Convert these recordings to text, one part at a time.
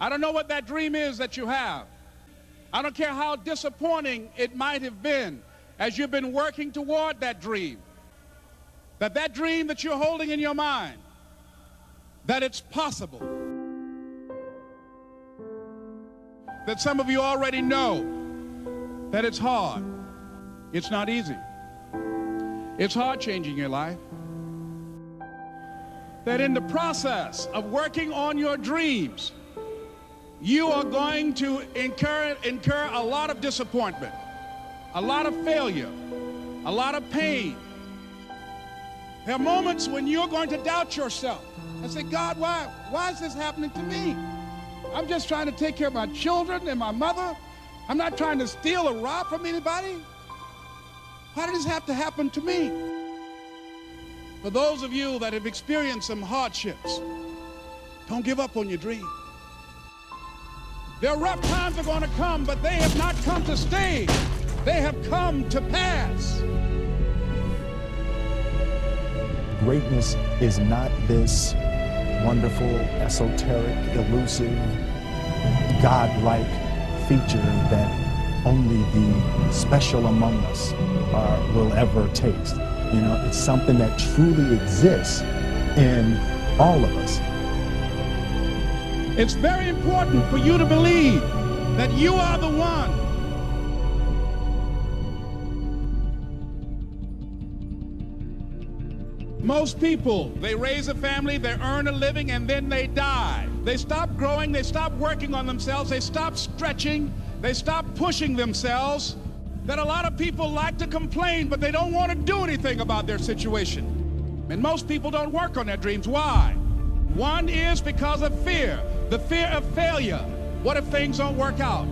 I don't know what that dream is that you have. I don't care how disappointing it might have been as you've been working toward that dream. That dream that you're holding in your mind, that it's possible. That some of you already know that it's hard. It's not easy. It's hard changing your life. That in the process of working on your dreams, you are going to incur a lot of disappointment, a lot of failure, a lot of pain. There are moments when you're going to doubt yourself and say, God, why is this happening to me? I'm just trying to take care of my children and my mother. I'm not trying to steal or rob from anybody. Why did this have to happen to me? For those of you that have experienced some hardships, don't give up on your dream. There are rough times are going to come, but they have not come to stay. They have come to pass. Greatness is not this wonderful, esoteric, elusive, God-like feature that only the special among us will ever taste. You know, it's something that truly exists in all of us. It's very important for you to believe that you are the one. Most people, they raise a family, they earn a living, and then they die. They stop growing, they stop working on themselves, they stop stretching, they stop pushing themselves. That a lot of people like to complain, but they don't want to do anything about their situation. And most people don't work on their dreams. Why? One is because of fear. The fear of failure. What if things don't work out?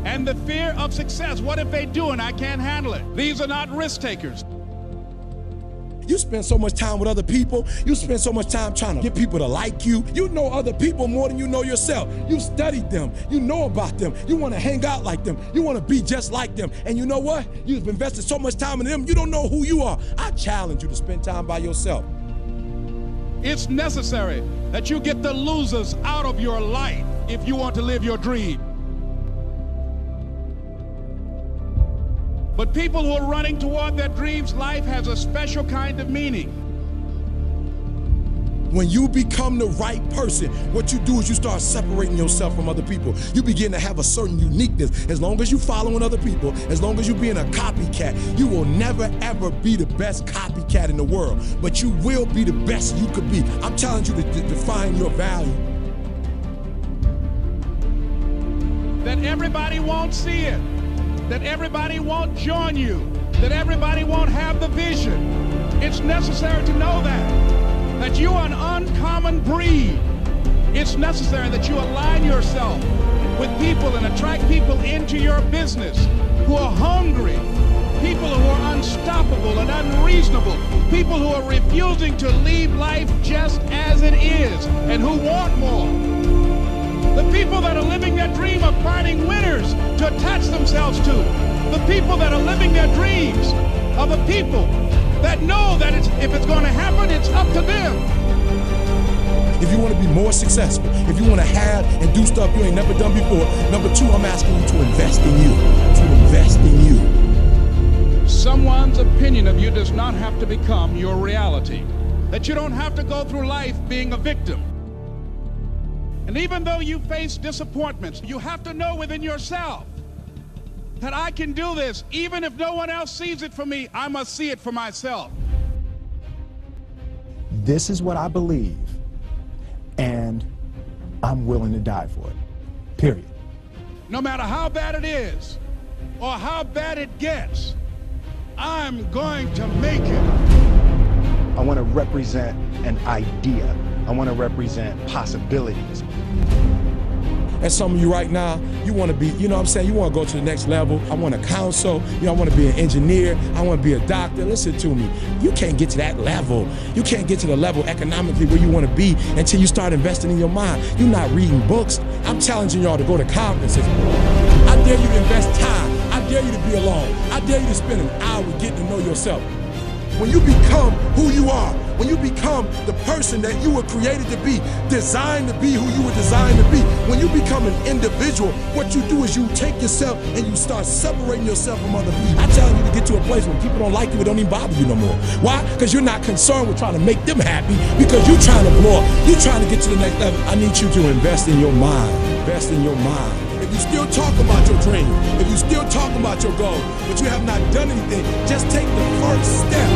And the fear of success. What if they do and I can't handle it? These are not risk takers. You spend so much time with other people. You spend so much time trying to get people to like you. You know other people more than you know yourself. You studied them. You know about them. You want to hang out like them. You want to be just like them. And you know what? You've invested so much time in them, you don't know who you are. I challenge you to spend time by yourself. It's necessary that you get the losers out of your life if you want to live your dream. But people who are running toward their dreams, life has a special kind of meaning. When you become the right person, what you do is you start separating yourself from other people. You begin to have a certain uniqueness. As long as you're following other people, as long as you're being a copycat, you will never ever be the best copycat in the world. But you will be the best you could be. I'm challenging you to define your value. That everybody won't see it. That everybody won't join you, that everybody won't have the vision. It's necessary to know that you are an uncommon breed. It's necessary that you align yourself with people and attract people into your business who are hungry, people who are unstoppable and unreasonable, people who are refusing to leave life just as it is and who want more. The people that are living their dream are finding winners to attach themselves to. The people that are living their dreams are the people that know that if it's going to happen, it's up to them. If you want to be more successful, if you want to have and do stuff you ain't never done before, number two, I'm asking you to invest in you. To invest in you. Someone's opinion of you does not have to become your reality. That you don't have to go through life being a victim. And even though you face disappointments, you have to know within yourself that I can do this. Even if no one else sees it for me, I must see it for myself. This is what I believe, and I'm willing to die for it, period. No matter how bad it is or how bad it gets, I'm going to make it. I want to represent an idea. I want to represent possibilities. And some of you right now, you want to be, you know what I'm saying, you want to go to the next level. I want to counsel, I want to be an engineer, I want to be a doctor. Listen to me, you can't get to that level. You can't get to the level economically where you want to be until you start investing in your mind. You're not reading books. I'm challenging y'all to go to conferences. I dare you to invest time. I dare you to be alone. I dare you to spend an hour getting to know yourself. When you become who you are, when you become the person that you were created to be, designed to be who you were designed to be, when you become an individual, what you do is you take yourself and you start separating yourself from other people. I'm telling you to get to a place where people don't like you, it don't even bother you no more. Why? Because you're not concerned with trying to make them happy, because you're trying to blow up. You're trying to get to the next level. I need you to invest in your mind. Invest in your mind. If you still talk about your dream, if you still talk about your goal, but you have not done anything, just take the first step.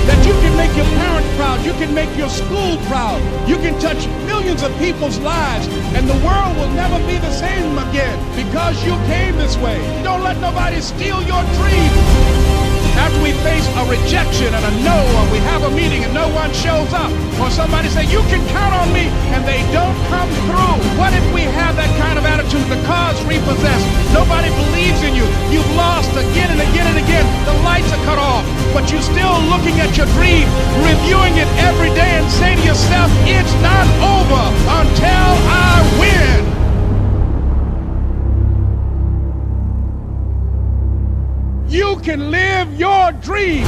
That you can make your parents proud, you can make your school proud, you can touch millions of people's lives, and the world will never be the same again because you came this way. Don't let nobody steal your dream. After we face a rejection and a no, or we have a meeting and no one shows up, or somebody say, you can count on me, and they don't come through. What if we have that kind of attitude? The car's repossessed. Nobody believes in you. You've lost again and again and again. The lights are cut off, but you're still looking at your dream, reviewing it every day, and say to yourself, it's not over until I win. You can live your dream.